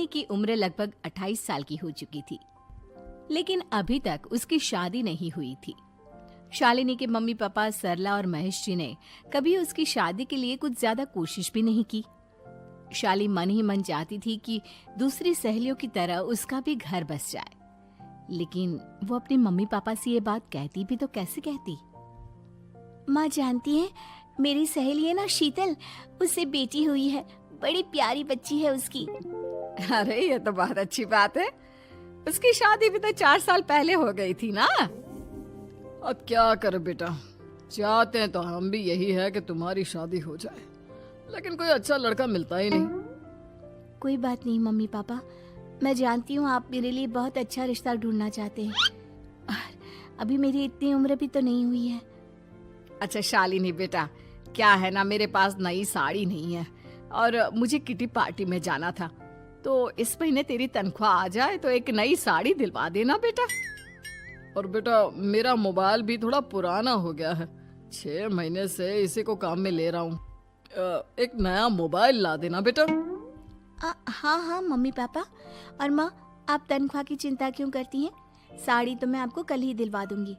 शालिनी की उम्र लगभग 28 साल की हो चुकी थी, लेकिन अभी तक उसकी शादी नहीं हुई थी। शालिनी के मम्मी पापा सरला और महेश जी ने कभी उसकी शादी के लिए कुछ ज्यादा कोशिश भी नहीं की। शाली मन ही मन चाहती थी कि दूसरी सहेलियों की तरह उसका भी घर बस जाए, लेकिन वो अपने मम्मी पापा से ये बात कहती भी तो कैसे कहती। माँ जानती है, मेरी सहेली है ना शीतल, उससे बेटी हुई है, बड़ी प्यारी बच्ची है उसकी। अरे ये तो बहुत अच्छी बात है। उसकी शादी भी तो 4 साल पहले हो गई थी ना। अब क्या कर बेटा, चाहते हैं तो हम भी यही है कि तुम्हारी शादी हो जाए, लेकिन कोई अच्छा लड़का मिलता ही नहीं। कोई बात नहीं मम्मी पापा, मैं जानती हूँ आप मेरे लिए बहुत अच्छा रिश्ता ढूंढना चाहते हैं, और अभी मेरी इतनी उम्र भी तो नहीं हुई है। अच्छा शालिनी बेटा, क्या है ना, मेरे पास नई साड़ी नहीं है और मुझे किटी पार्टी में जाना था, तो इस महीने तेरी तनख्वाह आ जाए तो एक नई साड़ी दिलवा देना बेटा। और बेटा मेरा मोबाइल भी थोड़ा पुराना हो गया है, 6 महीने से इसी को काम में ले रहा हूँ, एक नया मोबाइल ला देना बेटा। हाँ हाँ मम्मी पापा। और माँ, आप तनख्वाह की चिंता क्यों करती हैं? साड़ी तो मैं आपको कल ही दिलवा दूंगी।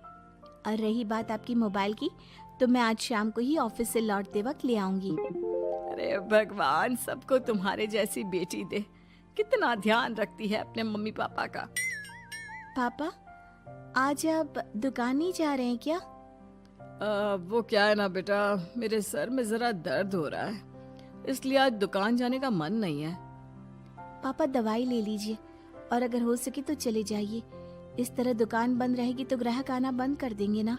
और रही बात आपकी मोबाइल की, तो मैं आज शाम को ही ऑफिस से लौटते वक्त ले आऊंगी। अरे भगवान सबको तुम्हारे जैसी बेटी दे, कितना ध्यान रखती है अपने मम्मी पापा का। पापा, आज आप दुकान नहीं जा रहे हैं क्या? वो क्या है ना बेटा, मेरे सर में जरा दर्द हो रहा है, इसलिए आज दुकान जाने का मन नहीं है। पापा दवाई ले लीजिए, और अगर हो सके तो चले जाइए। इस तरह दुकान बंद रहेगी तो ग्राहक आना बंद कर देंगे ना।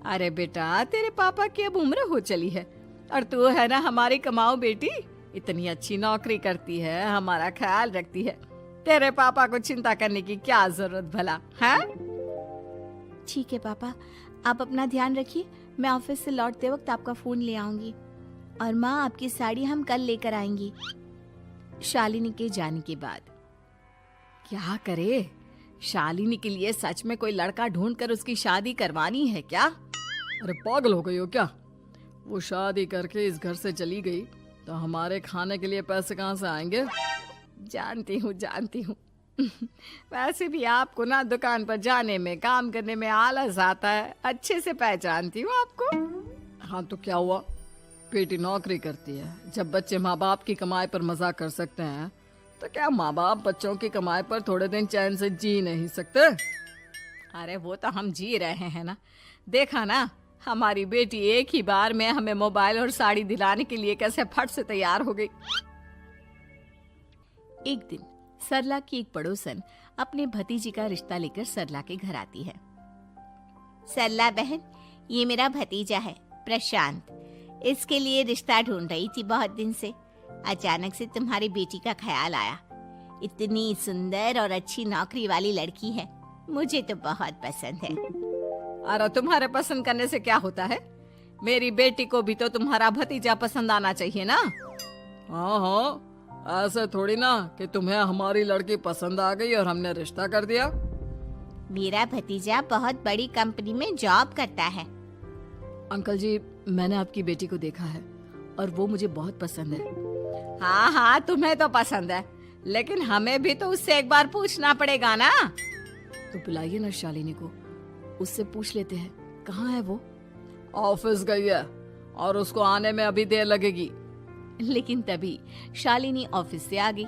अरे बेटा, तेरे पापा की अब उम्र हो चली है, और तू है ना हमारी कमाऊ बेटी, इतनी अच्छी नौकरी करती है, हमारा ख्याल रखती है, तेरे पापा को चिंता करने की क्या जरूरत भला है? ठीक है पापा, आप अपना ध्यान रखिए, मैं ऑफिस से लौटते वक्त आपका फोन ले आऊंगी। और माँ, आपकी साड़ी हम कल लेकर आएंगी। शालिनी के जाने के बाद क्या करे, शालिनी के लिए सच में कोई लड़का ढूंढकर उसकी शादी करवानी है क्या? अरे पागल हो गई हो क्या? वो शादी करके इस घर से चली गई तो हमारे खाने के लिए पैसे कहाँ से आएंगे? जानती हूँ वैसे भी आपको ना दुकान पर जाने में, काम करने में आलस आता है, अच्छे से पहचानती हूँ आपको। हाँ तो क्या हुआ, बेटी नौकरी करती है, जब बच्चे माँ बाप की कमाई पर मजाक कर सकते हैं, तो क्या माँ बाप बच्चों की कमाई पर थोड़े दिन चैन से जी नहीं सकते? अरे वो तो हम जी रहे हैं ना, देखा ना हमारी बेटी एक ही बार में हमें मोबाइल और साड़ी दिलाने के लिए कैसे फट से तैयार हो गई। एक दिन सरला की एक पड़ोसन अपने भतीजी का रिश्ता लेकर सरला के घर आती है। सरला बहन, ये मेरा भतीजा है प्रशांत, इसके लिए रिश्ता ढूंढ रही थी बहुत दिन से। अचानक से तुम्हारी बेटी का ख्याल आया, इतनी सुंदर और अच्छी नौकरी वाली लड़की है, मुझे तो बहुत पसंद है। अरे तुम्हारे पसंद करने से क्या होता है, मेरी बेटी को भी तो तुम्हारा भतीजा पसंद आना चाहिए ना। हाँ, ऐसे थोड़ी ना कि तुम्हें हमारी लड़की पसंद आ गई और हमने रिश्ता कर दिया। मेरा भतीजा बहुत बड़ी कंपनी में जॉब करता है। अंकल जी, मैंने आपकी बेटी को देखा है और वो मुझे बहुत पसंद है। हाँ, तुम्हें तो पसंद है, लेकिन हमें भी तो उससे एक बार पूछना पड़ेगा ना। तो बुलाइए ना शालिनी को, उससे पूछ लेते हैं कहाँ है वो। ऑफिस गई है और उसको आने में अभी देर लगेगी। लेकिन तभी शालिनी ऑफिस से आ गई।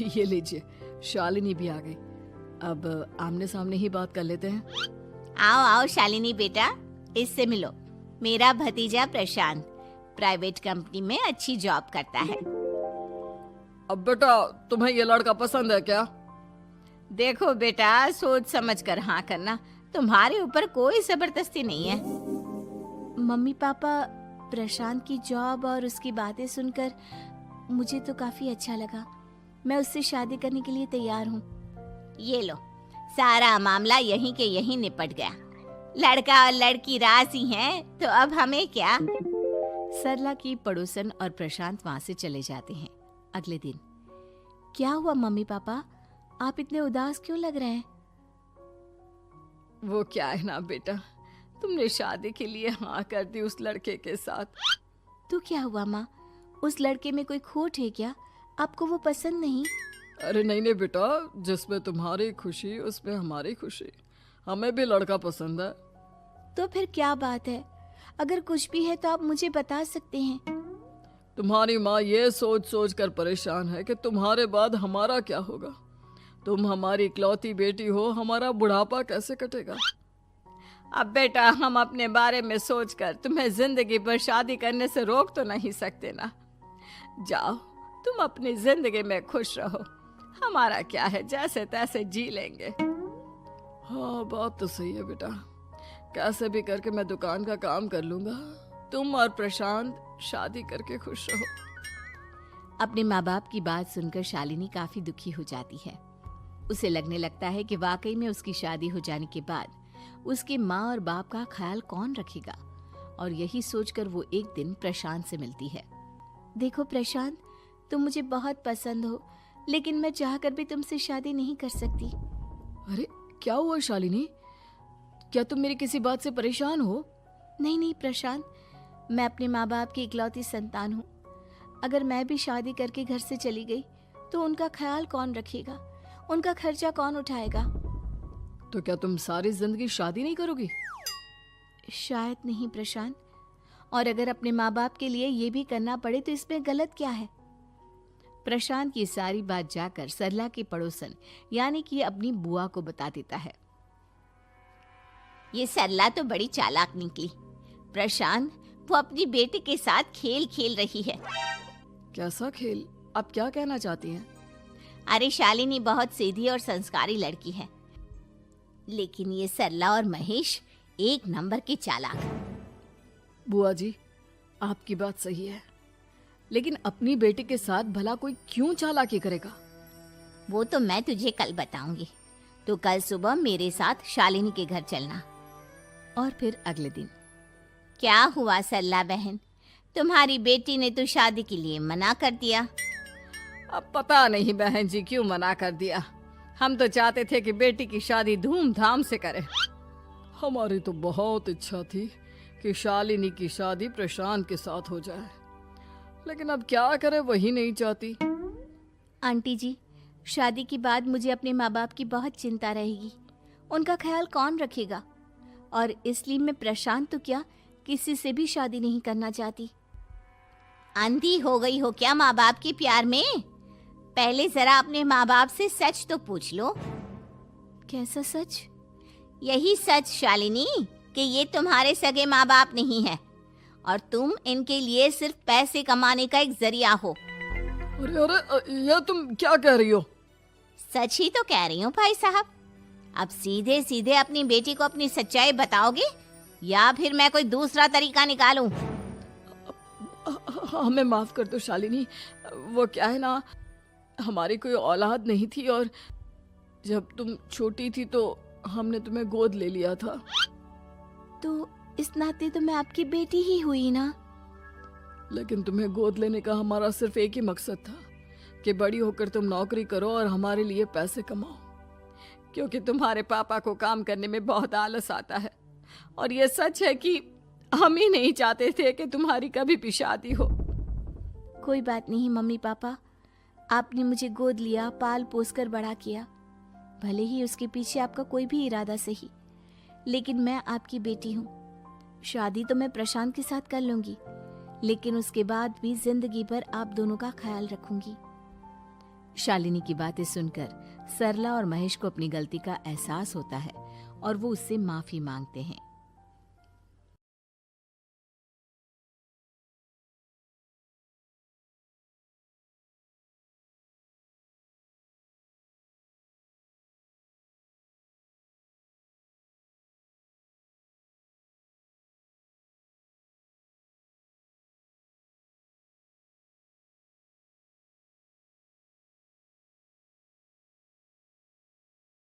ये लीजिए, शालिनी भी आ गई, अब आमने सामने ही बात कर लेते हैं। आओ आओ शालिनी बेटा, इससे मिलो, मेरा भतीजा प्रशांत प्राइवेट कंपनी में अच्छी जॉब करता है। अब बेटा तुम्हें ये लड़का पसंद है क्या? देखो बेटा, सोच समझ कर हाँ करना, तुम्हारे ऊपर कोई जबरदस्ती नहीं है। मम्मी पापा, प्रशांत की जॉब और उसकी बातें सुनकर मुझे तो काफी अच्छा लगा, मैं उससे शादी करने के लिए तैयार हूँ। ये लो, सारा मामला यहीं के यहीं निपट गया, लड़का और लड़की राजी हैं, तो अब हमें क्या। सरला की पड़ोसन और प्रशांत वहाँ से चले जाते हैं। अगले दिन, क्या हुआ मम्मी पापा, आप इतने उदास क्यों लग रहे हैं? वो क्या है ना बेटा, तुमने शादी के लिए हाँ कर दी उस लड़के के साथ। तो क्या हुआ माँ, उस लड़के में कोई खोट है क्या? आपको वो पसंद नहीं? अरे नहीं नहीं बेटा, जिसमें तुम्हारी खुशी उसमें हमारी खुशी। हमें भी लड़का पसंद है। तो फिर क्या बात है? अगर कुछ भी है तो आप मुझे बता सकते हैं। तुम्हारी माँ ये सोच सोच कर परेशान है कि तुम्हारे बाद हमारा क्या होगा। तुम हमारी इकलौती बेटी हो, हमारा बुढ़ापा कैसे कटेगा। अब बेटा, हम अपने बारे में सोचकर तुम्हें जिंदगी भर शादी करने से रोक तो नहीं सकते ना। जाओ, तुम अपनी जिंदगी में खुश रहो। हमारा क्या है, जैसे तैसे जी लेंगे। हाँ, बात तो सही है बेटा। कैसे भी करके मैं दुकान का काम कर लूंगा। तुम और प्रशांत शादी करके खुश रहो। अपने माँ बाप की बात सुनकर शालिनी काफी दुखी हो जाती है। उसे लगने लगता है कि वाकई में उसकी शादी हो जाने के बाद उसके माँ और बाप का ख्याल कौन रखेगा। और यही सोचकर वो एक दिन प्रशांत से मिलती है। देखो प्रशांत, तुम मुझे बहुत पसंद हो, लेकिन मैं चाहकर भी तुमसे शादी नहीं कर सकती। अरे क्या हुआ शालिनी? क्या तुम मेरी किसी बात से परेशान हो? नहीं नहीं प्रशांत, मैं अपने माँ बाप की इकलौती संतान हूँ। अगर मैं भी शादी करके घर से चली गई तो उनका ख्याल कौन रखेगा, उनका खर्चा कौन उठाएगा। तो क्या तुम सारी जिंदगी शादी नहीं करोगी? शायद नहीं प्रशांत, और अगर अपने माँ बाप के लिए ये भी करना पड़े तो इसमें गलत क्या है। प्रशांत की सारी बात जाकर सरला के पड़ोसन यानी कि अपनी बुआ को बता देता है। ये सरला तो बड़ी चालाक निकली। प्रशांत, वो अपनी बेटी के साथ खेल खेल रही है। कैसा खेल? आप क्या कहना चाहती हैं? अरे शालिनी बहुत सीधी और संस्कारी लड़की है, लेकिन ये सरला और महेश एक नंबर के चालाक। बुआ जी, आपकी बात सही है, लेकिन अपनी बेटी के साथ भला कोई क्यों चालाकी करेगा? वो तो मैं तुझे कल बताऊंगी। तो कल सुबह मेरे साथ शालिनी के घर चलना। और फिर अगले दिन। क्या हुआ सरला बहन, तुम्हारी बेटी ने तो शादी के लिए मना कर दिया। अब पता नहीं बहन जी क्यों मना कर दिया। हम तो चाहते थे कि बेटी की शादी धूमधाम से करें। हमारी तो बहुत इच्छा थी कि शालिनी की शादी प्रशांत के साथ हो जाए, लेकिन अब क्या करे, वही नहीं चाहती। आंटी जी, शादी के बाद मुझे अपने माँ बाप की बहुत चिंता रहेगी। उनका ख्याल कौन रखेगा, और इसलिए मैं प्रशांत तो क्या, किसी से भी शादी नहीं करना चाहती। अंधी हो गई हो क्या माँ बाप के प्यार में? पहले जरा अपने माँ बाप से सच तो पूछ लो। कैसा सच? यही सच शालिनी, कि ये तुम्हारे सगे माँ बाप नहीं है और तुम इनके लिए सिर्फ पैसे कमाने का एक जरिया हो। अरे अरे, ये तुम क्या कह रही हो? सच ही तो कह रही हूँ भाई साहब। अब सीधे सीधे अपनी बेटी को अपनी सच्चाई बताओगे या फिर मैं कोई दूसरा तरीका निकालूं? हमें माफ कर दो शालिनी। वो क्या है ना, हमारी कोई औलाद नहीं थी और जब तुम छोटी थी तो हमने तुम्हें गोद ले लिया था। तो इस नाते तो मैं आपकी बेटी ही हुई ना। लेकिन तुम्हें गोद लेने का हमारा सिर्फ एक ही मकसद था कि बड़ी होकर तुम नौकरी करो और हमारे लिए पैसे कमाओ, क्योंकि तुम्हारे पापा को काम करने में बहुत आलस आता है। और ये सच है कि हम ही नहीं चाहते थे कि तुम्हारी कभी भी शादी हो। कोई बात नहीं मम्मी पापा, आपने मुझे गोद लिया, पाल पोस कर बड़ा किया। भले ही उसके पीछे आपका कोई भी इरादा सही, लेकिन मैं आपकी बेटी हूँ। शादी तो मैं प्रशांत के साथ कर लूंगी, लेकिन उसके बाद भी जिंदगी भर आप दोनों का ख्याल रखूंगी। शालिनी की बातें सुनकर सरला और महेश को अपनी गलती का एहसास होता है और वो उससे माफी मांगते हैं।